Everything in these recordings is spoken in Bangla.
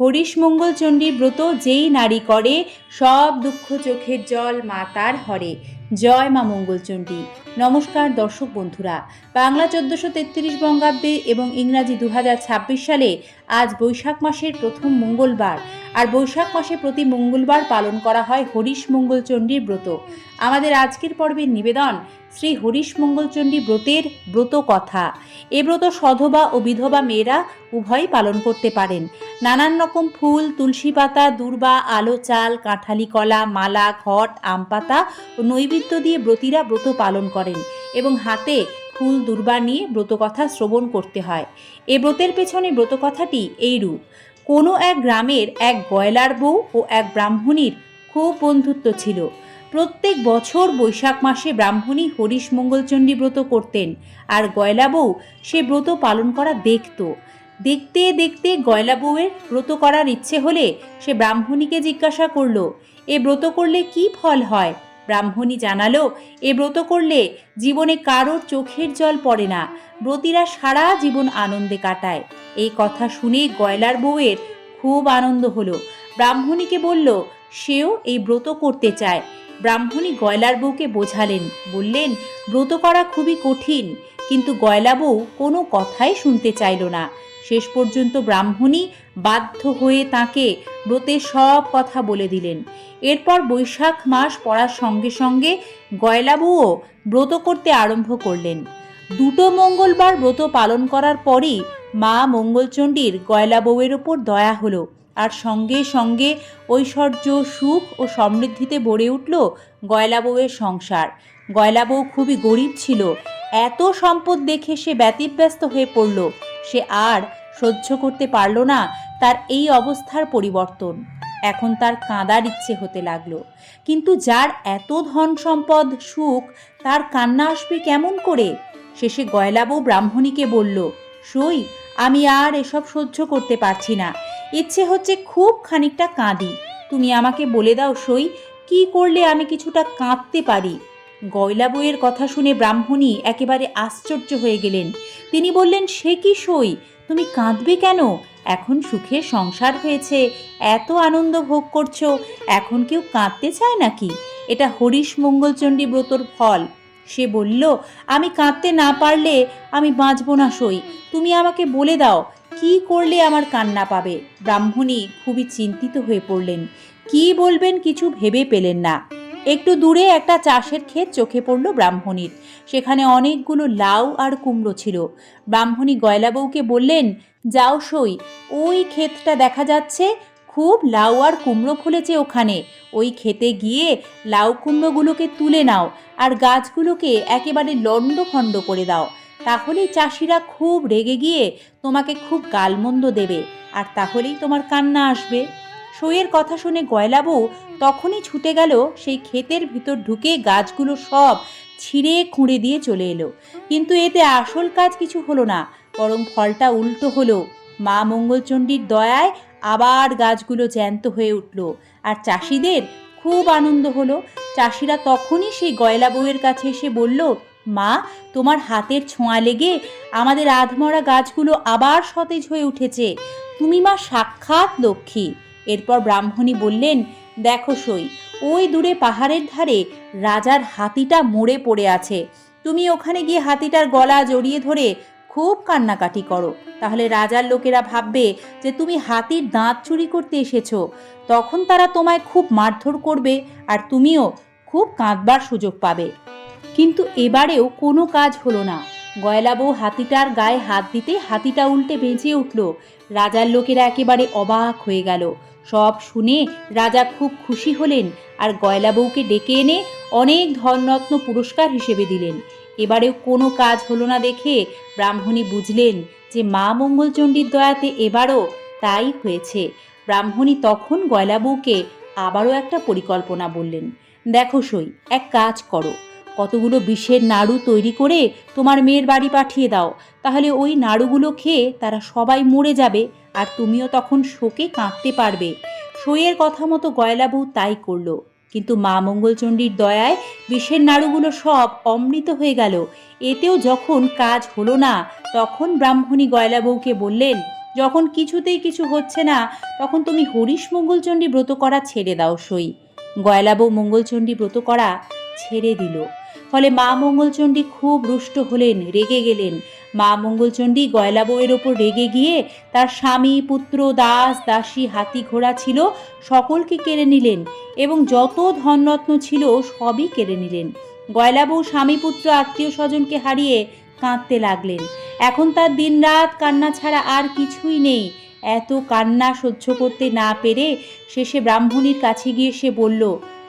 হরিশ মঙ্গলচণ্ডী ব্রত যেই নারী করে, সব দুঃখ চোখের জল মা তার হরে। জয় মা মঙ্গলচণ্ডী। নমস্কার দর্শক বন্ধুরা, বাংলা 1433 বঙ্গাব্দে এবং ইংরাজি 2026 সালে আজ বৈশাখ মাসের প্রথম মঙ্গলবার, আর বৈশাখ মাসে প্রতি মঙ্গলবার পালন করা হয় হরিশ মঙ্গলচণ্ডীর ব্রত। আমাদের আজকের পর্বের নিবেদন শ্রী হরিশ মঙ্গলচণ্ডী ব্রতের ব্রত কথা। এ ব্রত সধবা ও বিধবা মেয়েরা উভয়ই পালন করতে পারেন। নানান রকম ফুল, তুলসী পাতা, দূর্বা, আলো চাল, কাঁঠালি কলা, মালা, ঘট, আম পাতা ও নৈবেদ্য দিয়ে ব্রতীরা ব্রত পালন করেন এবং হাতে ফুল দূর্বা নিয়ে ব্রতকথা শ্রবণ করতে হয়। এ ব্রতের পেছনে ব্রতকথাটি এইরূপ। কোনো এক গ্রামের এক গয়লার বউ ও এক ব্রাহ্মণীর খুব বন্ধুত্ব ছিল। প্রত্যেক বছর বৈশাখ মাসে ব্রাহ্মণী হরিশ মঙ্গলচণ্ডী ব্রত করতেন, আর গয়লা বউ সে ব্রত পালন করা দেখত। দেখতে দেখতে গয়লা বউয়ের ব্রত করার ইচ্ছে হলে সে ব্রাহ্মণীকে জিজ্ঞাসা করল, এ ব্রত করলে কি ফল হয়? ব্রাহ্মণী জানালো, এ ব্রত করলে জীবনে কারোর চোখের জল পড়ে না, ব্রতীরা সারা জীবন আনন্দে কাটায়। এই কথা শুনে গয়লার বউয়ের খুব আনন্দ হলো। ব্রাহ্মণীকে বলল সেও এই ব্রত করতে চায়। ব্রাহ্মণী গয়লার বউকে বোঝালেন, বললেন ব্রত করা খুবই কঠিন, কিন্তু গয়লা বউ কোনো কথাই শুনতে চাইল না। শেষ পর্যন্ত ব্রাহ্মণী বাধ্য হয়ে তাকে ব্রতের সব কথা বলে দিলেন। এরপর বৈশাখ মাস পড়ার সঙ্গে সঙ্গে গয়লা বউও ব্রত করতে আরম্ভ করলেন। দুটো মঙ্গলবার ব্রত পালন করার পরই মা মঙ্গলচণ্ডীর গয়লা বউয়ের ওপর দয়া হলো, আর সঙ্গে সঙ্গে ঐশ্বর্য, সুখ ও সমৃদ্ধিতে ভরে উঠল গয়লা বউয়ের সংসার। গয়লা বউ খুবই গরিব ছিল। এত সম্পদ দেখে সে ব্যতিব্যস্ত হয়ে পড়ল। সে আর সহ্য করতে পারল না তার এই অবস্থার পরিবর্তন। এখন তার কাঁদার ইচ্ছে হতে লাগলো। কিন্তু যার এত ধন সম্পদ, সুখ, তার কান্না আসবে কেমন করে? শেষে গয়লা বউ ব্রাহ্মণীকে বলল, সই, আমি আর এসব সহ্য করতে পারছি না। ইচ্ছে হচ্ছে খুব খানিকটা কাঁদি। তুমি আমাকে বলে দাও সই, কি করলে আমি কিছুটা কাঁদতে পারি? গয়লা বউয়ের কথা শুনে ব্রাহ্মণী একেবারে আশ্চর্য হয়ে গেলেন। তিনি বললেন, সে কি সই, তুমি কাঁদবে কেন? এখন সুখের সংসার হয়েছে, এত আনন্দ ভোগ করছো, এখন কেউ কাঁদতে চায় নাকি? এটা হরিশ মঙ্গলচণ্ডী ব্রতর ফল। সে বলল, আমি কাঁদতে না পারলে আমি বাঁচব না সই, তুমি আমাকে বলে দাও কি করলে আমার কান্না পাবে। ব্রাহ্মণী খুবই চিন্তিত হয়ে পড়লেন। কি বলবেন কিছু ভেবে পেলেন না। একটু দূরে একটা চাষের ক্ষেত চোখে পড়ল ব্রাহ্মণীর। সেখানে অনেকগুলো লাউ আর কুমড়ো ছিল। ব্রাহ্মণী গয়লা বউকে বললেন, যাও সই, ওই ক্ষেতটা দেখা যাচ্ছে, খুব লাউ আর কুমড়ো ফলেছে ওখানে। ওই ক্ষেতে গিয়ে লাউ কুমড়োগুলোকে তুলে নাও, আর গাছগুলোকে একেবারে লণ্ডভণ্ড করে দাও। তাহলেই চাষিরা খুব রেগে গিয়ে তোমাকে খুব গালমন্দ দেবে, আর তাহলেই তোমার কান্না আসবে। সইয়ের কথা শুনে গয়লা বউ তখনই ছুটে গেল সেই ক্ষেতের ভিতর, ঢুকে গাছগুলো সব ছিঁড়ে খুঁড়ে দিয়ে চলে এলো। কিন্তু এতে আসল কাজ কিছু হলো না, বরং ফলটা উল্টো হলো। মা মঙ্গলচণ্ডীর দয়ায় আবার গাছগুলো জ্যান্ত হয়ে উঠল, আর চাষিদের খুব আনন্দ হলো। চাষিরা তখনই সেই গয়লা বউয়ের কাছে এসে বলল, মা, তোমার হাতের ছোঁয়া লেগে আমাদের আধমরা গাছগুলো আবার সতেজ হয়ে উঠেছে। তুমি মা সাক্ষাৎ লক্ষ্মী। এরপর ব্রাহ্মণী বললেন, দেখো সই, ওই দূরে পাহাড়ের ধারে রাজার হাতিটা মরে পড়ে আছে। তুমি ওখানে গিয়ে হাতিটার গলা জড়িয়ে ধরে খুব কান্নাকাটি করো, তাহলে রাজার লোকেরা ভাববে যে তুমি হাতির দাঁত চুরি করতে এসেছো। তখন তারা তোমায় খুব মারধর করবে, আর তুমিও খুব কাঁদবার সুযোগ পাবে। কিন্তু এবারেও কোনো কাজ হলো না। গয়লা বউ হাতিটার গায়ে হাত দিতে হাতিটা উল্টে বেঁচে উঠল। রাজার লোকেরা একেবারে অবাক হয়ে গেল। সব শুনে রাজা খুব খুশি হলেন, আর গয়লা বউকে ডেকে এনে অনেক ধনরত্ন পুরস্কার হিসেবে দিলেন। এবারেও কোনো কাজ হলো না দেখে ব্রাহ্মণী বুঝলেন যে মা মঙ্গলচণ্ডীর দয়াতে এবারও তাই হয়েছে। ব্রাহ্মণী তখন গয়লা বউকে আবারও একটা পরিকল্পনা বললেন, দেখো সই, এক কাজ করো, কতগুলো বিষের নাড়ু তৈরি করে তোমার মেয়ের বাড়ি পাঠিয়ে দাও। তাহলে ওই নাড়ুগুলো খেয়ে তারা সবাই মরে যাবে, আর তুমিও তখন শোকে কাঁদতে পারবে। সইয়ের কথা মতো গয়লা বউ তাই করল। কিন্তু মা মঙ্গলচণ্ডীর দয়ায় বিষের নাড়ুগুলো সব অমৃত হয়ে গেল। এতেও যখন কাজ হলো না, তখন ব্রাহ্মণী গয়লা বউকে বললেন, যখন কিছুতেই কিছু হচ্ছে না, তখন তুমি হরিশ মঙ্গলচণ্ডী ব্রত করা ছেড়ে দাও সই। গয়লা বউ মঙ্গলচণ্ডী ব্রত করা ছেড়ে দিল। ফলে মা মঙ্গলচণ্ডী খুব রুষ্ট হলেন, রেগে গেলেন। মা মঙ্গলচণ্ডী গয়লা বউয়ের ওপর রেগে গিয়ে তার স্বামী, পুত্র, দাস, দাসী, হাতি, ঘোড়া ছিল সকলকে কেড়ে নিলেন এবং যত ধনরত্ন ছিল সবই কেড়ে নিলেন। গয়লা বউ স্বামী, পুত্র, আত্মীয় স্বজনকে হারিয়ে কাঁদতে লাগলেন। এখন তার দিনরাত কান্না ছাড়া আর কিছুই নেই। এত কান্না সহ্য করতে না পেরে শেষে ব্রাহ্মণীর কাছে গিয়ে সে বলল,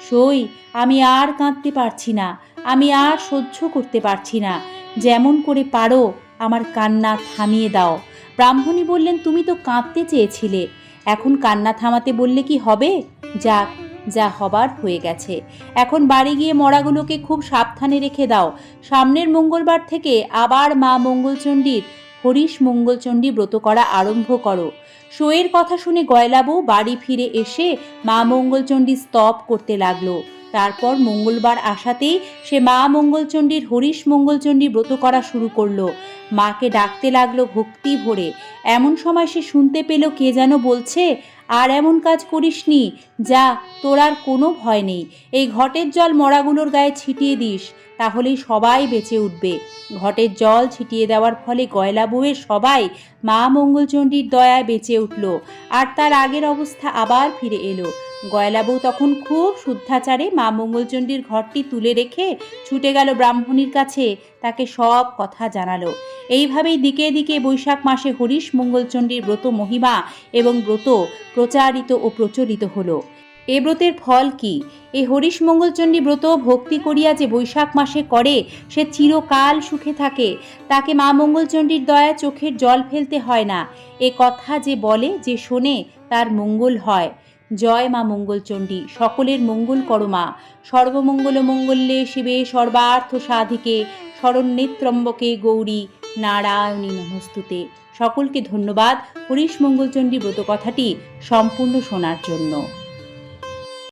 সই, আমি আর কাঁদতে পারছি না, আমি আর সহ্য করতে পারছি না, যেমন করে পারো আমার কান্না থামিয়ে দাও। ব্রাহ্মণী বললেন, তুমি তো কাঁদতে চেয়েছিলে, এখন কান্না থামাতে বললে কি হবে? যাক, যা হবার হয়ে গেছে। এখন বাড়ি গিয়ে মরাগুলোকে খুব সাবধানে রেখে দাও। সামনের মঙ্গলবার থেকে আবার মা মঙ্গলচণ্ডীর হরিশ মঙ্গলচণ্ডী ব্রত করা আরম্ভ করো। সইয়ের কথা শুনে গয়লা বউ বাড়ি ফিরে এসে মা মঙ্গলচণ্ডী স্তব করতে লাগলো। তারপর মঙ্গলবার আসাতেই সে মা মঙ্গলচণ্ডীর হরিশ মঙ্গলচণ্ডী ব্রত করা শুরু করলো। মাকে ডাকতে লাগলো ভক্তি ভরে। এমন সময় সে শুনতে পেল কে যেন বলছে, আর এমন কাজ করিসনি, যা, তোর আর কোনো ভয় নেই। এই ঘটের জল মরাগুলোর গায়ে ছিটিয়ে দিস, তাহলেই সবাই বেঁচে উঠবে। ঘটের জল ছিটিয়ে দেওয়ার ফলে গয়লা বউয়ের সবাই মা মঙ্গলচণ্ডীর দয়ায় বেঁচে উঠল আর তার আগের অবস্থা আবার ফিরে এলো। গয়লা বউ তখন খুব শুদ্ধাচারে মা মঙ্গলচণ্ডীর ঘরটি তুলে রেখে ছুটে গেল ব্রাহ্মণীর কাছে, তাকে সব কথা জানালো। এইভাবেই দিকে দিকে বৈশাখ মাসে হরিশ মঙ্গলচণ্ডীর ব্রত মহিমা এবং ব্রত প্রচারিত ও প্রচলিত হলো। এ ব্রতের ফল কি? এই হরিশ মঙ্গলচণ্ডী ব্রত ভক্তি করিয়া যে বৈশাখ মাসে করে সে চিরকাল সুখে থাকে। তাকে মা মঙ্গলচণ্ডীর দয়া চোখের জল ফেলতে হয় না। এ কথা যে বলে, যে শোনে, তার মঙ্গল হয়। জয় মা মঙ্গলচণ্ডী, সকলের মঙ্গল করো মা। সর্বমঙ্গল মঙ্গলে শিবে সর্বার্থ সাধিকে শরণ্যে ত্র্যম্বকে গৌরী নারায়ণী নমস্তুতে। সকলকে ধন্যবাদ হরিশ মঙ্গলচণ্ডী ব্রত কথাটি সম্পূর্ণ শোনার জন্য।